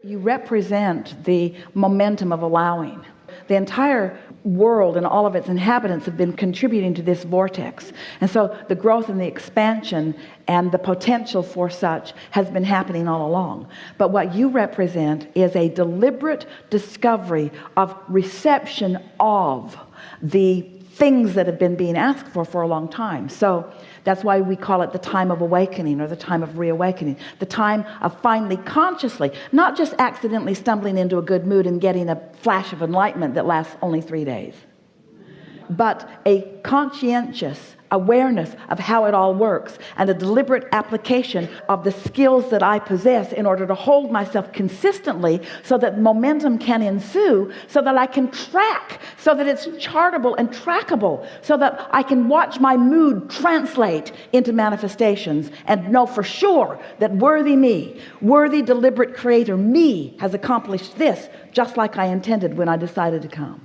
You represent the momentum of allowing. The entire world and all of its inhabitants have been contributing to this vortex. And so the growth and the expansion and the potential for such has been happening all along. But what you represent is a deliberate discovery of reception of the things that have been being asked for a long time. So that's why we call it the time of awakening, or the time of reawakening, the time of finally consciously, not just accidentally stumbling into a good mood and getting a flash of enlightenment that lasts only 3 days, but a conscientious awareness of how it all works, and a deliberate application of the skills that I possess in order to hold myself consistently so that momentum can ensue, so that I can track, so that it's chartable and trackable, so that I can watch my mood translate into manifestations and know for sure that worthy me, worthy deliberate creator me, has accomplished this just like I intended when I decided to come.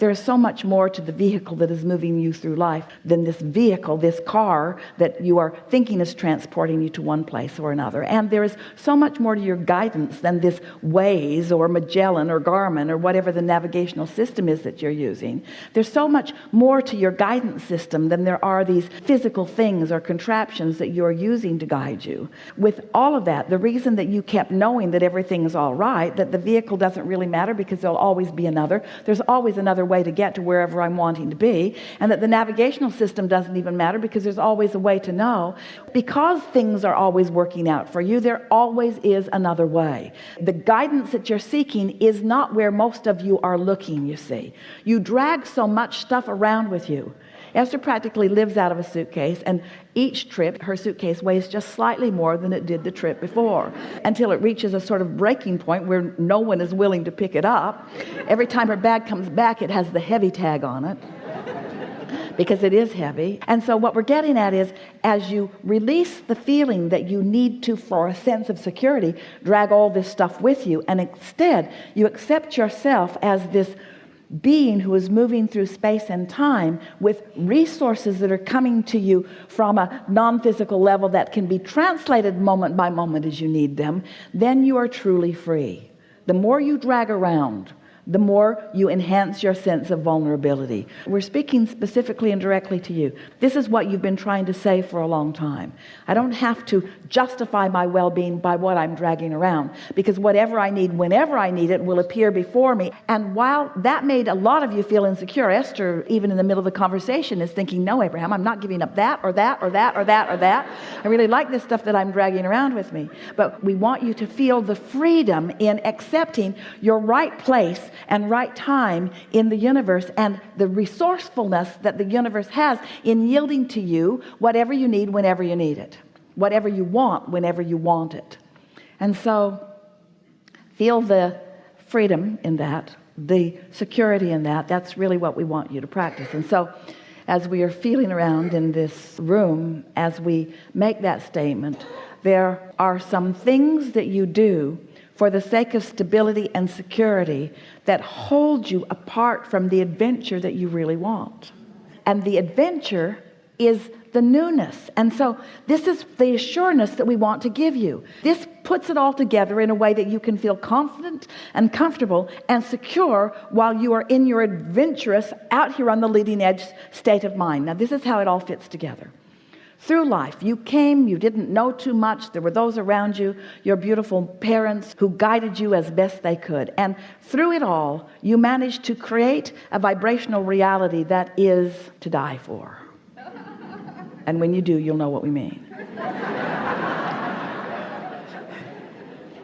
There is so much more to the vehicle that is moving you through life than this vehicle, this car that you are thinking is transporting you to one place or another. And there is so much more to your guidance than this Waze or Magellan or Garmin or whatever the navigational system is that you're using. There's so much more to your guidance system than there are these physical things or contraptions that you're using to guide you. With all of that, the reason that you kept knowing that everything is all right, that the vehicle doesn't really matter because there'll always be another, there's always another way to get to wherever I'm wanting to be, and that the navigational system doesn't even matter because there's always a way to know. Because things are always working out for you, there always is another way. The guidance that you're seeking is not where most of you are looking, you see. You drag so much stuff around with you. Esther practically lives out of a suitcase, and each trip her suitcase weighs just slightly more than it did the trip before, until it reaches a sort of breaking point where no one is willing to pick it up. Every time her bag comes back, it has the heavy tag on it because it is heavy. And so what we're getting at is, as you release the feeling that you need to, for a sense of security, drag all this stuff with you, and instead you accept yourself as this being who is moving through space and time with resources that are coming to you from a non-physical level that can be translated moment by moment as you need them, then you are truly free. The more you drag around, the more you enhance your sense of vulnerability. We're speaking specifically and directly to you. This is what you've been trying to say for a long time. I don't have to justify my well-being by what I'm dragging around, because whatever I need, whenever I need it, will appear before me. And while that made a lot of you feel insecure, Esther, even in the middle of the conversation, is thinking, no, Abraham, I'm not giving up that or that or that or that or that. I really like this stuff that I'm dragging around with me. But we want you to feel the freedom in accepting your right place and right time in the universe, and the resourcefulness that the universe has in yielding to you whatever you need whenever you need it, whatever you want whenever you want it. And so feel the freedom in that, the security in that. That's really what we want you to practice. And so as we are feeling around in this room, as we make that statement, there are some things that you do for the sake of stability and security that hold you apart from the adventure that you really want. And the adventure is the newness. And so this is the assurance that we want to give you. This puts it all together in a way that you can feel confident and comfortable and secure while you are in your adventurous, out here on the leading edge state of mind. Now, this is how it all fits together. Through life, you came, you didn't know too much. There were those around you, your beautiful parents, who guided you as best they could. And through it all, you managed to create a vibrational reality that is to die for. And when you do, you'll know what we mean.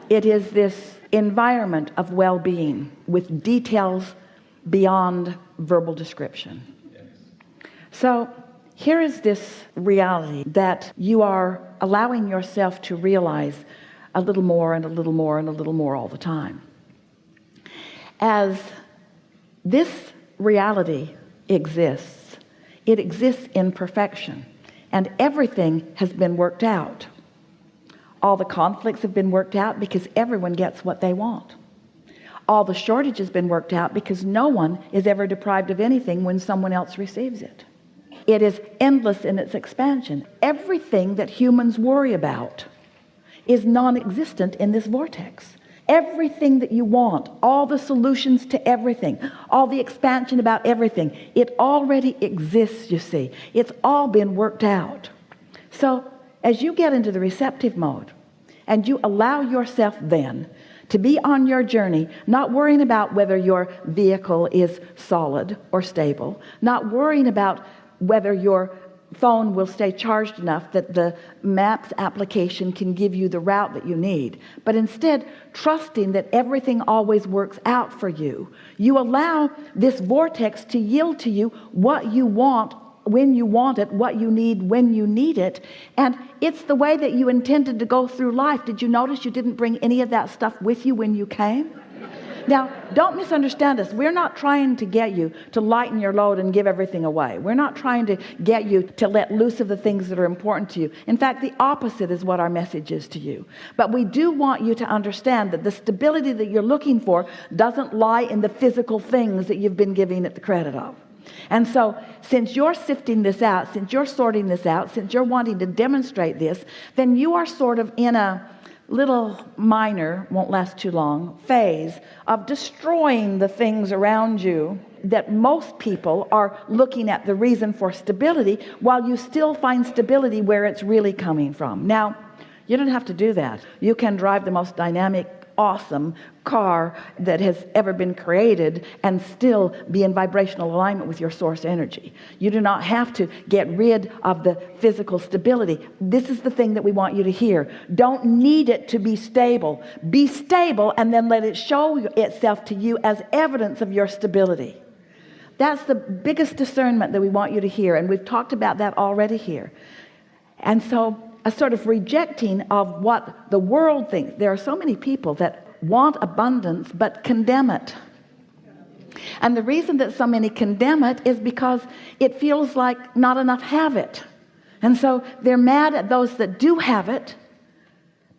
It is this environment of well-being with details beyond verbal description. So here is this reality that you are allowing yourself to realize a little more and a little more and a little more all the time. As this reality exists, it exists in perfection, and everything has been worked out. All the conflicts have been worked out because everyone gets what they want. All the shortage has been worked out because no one is ever deprived of anything when someone else receives it. It is endless in its expansion. Everything that humans worry about is non-existent in this vortex. everything that you want, all the solutions to everything, all the expansion about everything, it already exists, you see. It's all been worked out. So as you get into the receptive mode and you allow yourself then to be on your journey, not worrying about whether your vehicle is solid or stable, not worrying about whether your phone will stay charged enough that the maps application can give you the route that you need, but instead trusting that everything always works out for you. You allow this vortex to yield to you what you want when you want it, what you need when you need it, and it's the way that you intended to go through life. Did you notice you didn't bring any of that stuff with you when you came? Now, don't misunderstand us. We're not trying to get you to lighten your load and give everything away. We're not trying to get you to let loose of the things that are important to you. In fact, the opposite is what our message is to you. But we do want you to understand that the stability that you're looking for doesn't lie in the physical things that you've been giving it the credit of. And so, since you're sifting this out, since you're sorting this out, since you're wanting to demonstrate this, then you are sort of in a little minor, won't last too long, phase of destroying the things around you that most people are looking at the reason for stability, while you still find stability where it's really coming from. Now, you don't have to do that. You can drive the most dynamic, awesome car that has ever been created and still be in vibrational alignment with your source energy. You do not have to get rid of the physical stability. This is the thing that we want you to hear. Don't need it to be stable. Be stable and then let it show itself to you as evidence of your stability. That's the biggest discernment that we want you to hear, and we've talked about that already here. And so a sort of rejecting of what the world thinks. There are so many people that want abundance but condemn it. And the reason that so many condemn it is because it feels like not enough have it. And so they're mad at those that do have it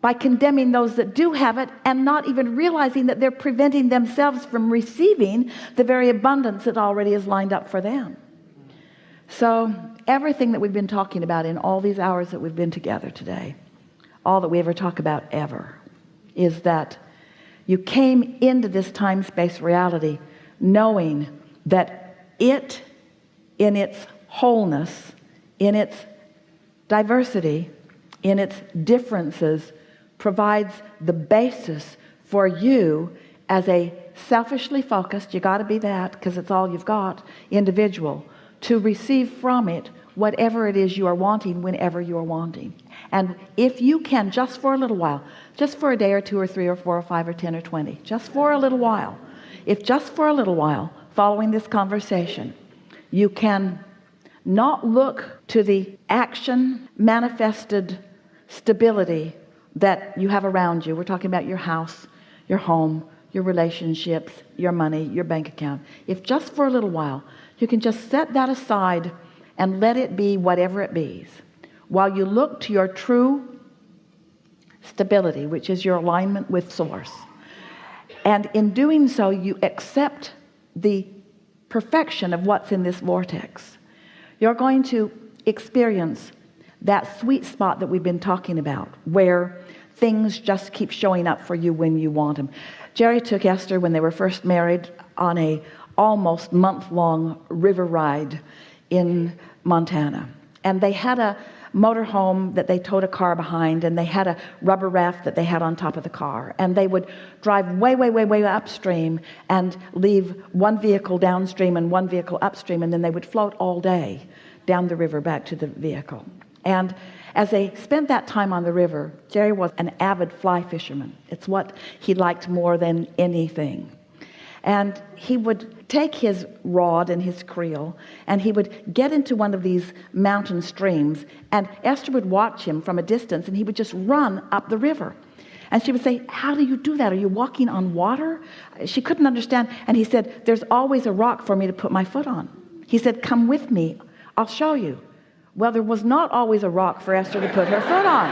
by condemning those that do have it, and not even realizing that they're preventing themselves from receiving the very abundance that already is lined up for them. So everything that we've been talking about in all these hours that we've been together today, all that we ever talk about ever, is that you came into this time-space reality knowing that it, in its wholeness, in its diversity, in its differences, provides the basis for you as a selfishly focused, you got to be that because it's all you've got, individual, to receive from it whatever it is you are wanting whenever you are wanting. And if you can, just for a little while, just for a day or 2 or 3 or 4 or 5 or 10 or 20, just for a little while, if just for a little while following this conversation you can not look to the action manifested stability that you have around you. We're talking about your house, your home, your relationships, your money, your bank account. If just for a little while you can just set that aside and let it be whatever it be, while you look to your true stability, which is your alignment with source. And in doing so, you accept the perfection of what's in this vortex. You're going to experience that sweet spot that we've been talking about, where things just keep showing up for you when you want them. Jerry took Esther, when they were first married, on a almost month-long river ride in Montana. And they had a motorhome that they towed a car behind, and they had a rubber raft that they had on top of the car. And they would drive way, way, way, way upstream and leave one vehicle downstream and one vehicle upstream, and then they would float all day down the river back to the vehicle. And as they spent that time on the river, Jerry was an avid fly fisherman. It's what he liked more than anything. And he would take his rod and his creel, and he would get into one of these mountain streams, and Esther would watch him from a distance, and he would just run up the river. And she would say, "How do you do that? Are you walking on water?" She couldn't understand. And he said, "There's always a rock for me to put my foot on." He said, "Come with me. I'll show you." Well, there was not always a rock for Esther to put her foot on.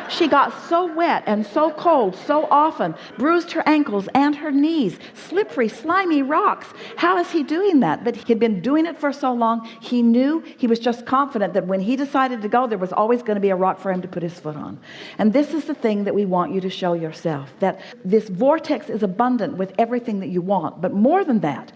She got so wet and so cold so often, bruised her ankles and her knees, slippery, slimy rocks. How is he doing that? But he'd been doing it for so long, he knew, he was just confident that when he decided to go, there was always going to be a rock for him to put his foot on. And this is the thing that we want you to show yourself, that this vortex is abundant with everything that you want. But more than that,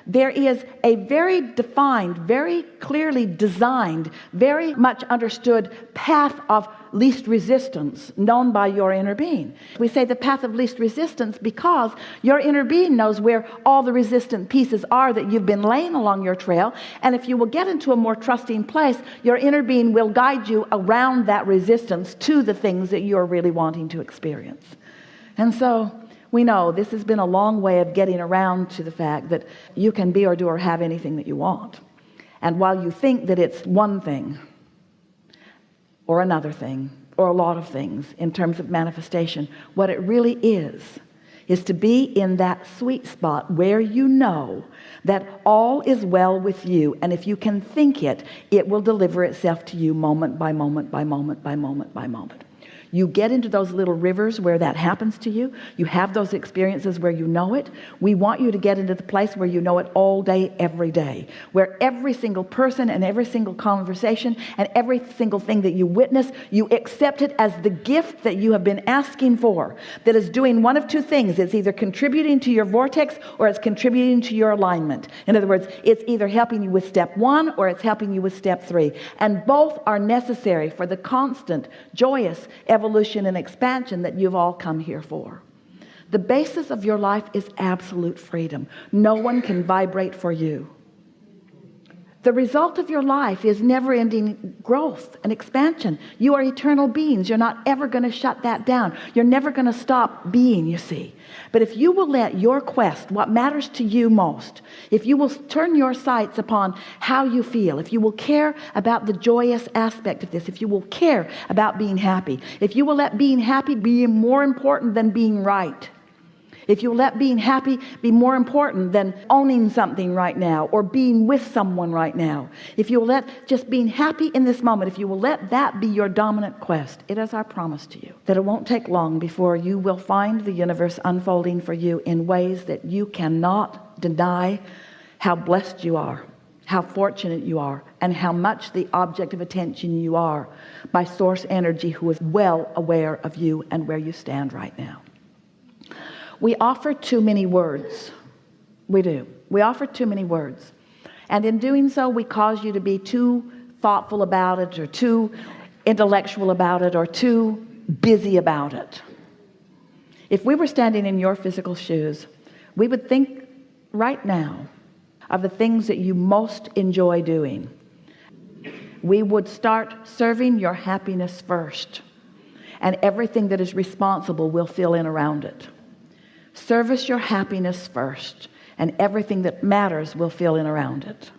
there is a very defined, very clearly designed, very much understood path of least resistance known by your inner being. We say the path of least resistance because your inner being knows where all the resistant pieces are that you've been laying along your trail. And if you will get into a more trusting place, your inner being will guide you around that resistance to the things that you're really wanting to experience. And so we know this has been a long way of getting around to the fact that you can be or do or have anything that you want. And while you think that it's one thing or another thing or a lot of things in terms of manifestation, what it really is to be in that sweet spot where you know that all is well with you. And if you can think it, it will deliver itself to you moment by moment by moment by moment by moment. You get into those little rivers where that happens to you. You have those experiences where you know it. We want you to get into the place where you know it all day, every day, where every single person and every single conversation and every single thing that you witness, you accept it as the gift that you have been asking for, that is doing one of two things. It's either contributing to your vortex or it's contributing to your alignment. In other words, it's either helping you with step 1 or it's helping you with step 3. And both are necessary for the constant, joyous evolution and expansion that you've all come here for. The basis of your life is absolute freedom. No one can vibrate for you. The result of your life is never-ending growth and expansion. You are eternal beings. You're not ever going to shut that down. You're never going to stop being, you see. But if you will let your quest, what matters to you most, if you will turn your sights upon how you feel, if you will care about the joyous aspect of this, if you will care about being happy, if you will let being happy be more important than being right, if you let being happy be more important than owning something right now or being with someone right now, if you will let just being happy in this moment, if you will let that be your dominant quest, it is our promise to you that it won't take long before you will find the universe unfolding for you in ways that you cannot deny how blessed you are, how fortunate you are, and how much the object of attention you are by source energy who is well aware of you and where you stand right now. We offer too many words. We do. We offer too many words. And in doing so, we cause you to be too thoughtful about it or too intellectual about it or too busy about it. If we were standing in your physical shoes, we would think right now of the things that you most enjoy doing. We would start serving your happiness first, and everything that is responsible will fill in around it. Service your happiness first, and everything that matters will fill in around it.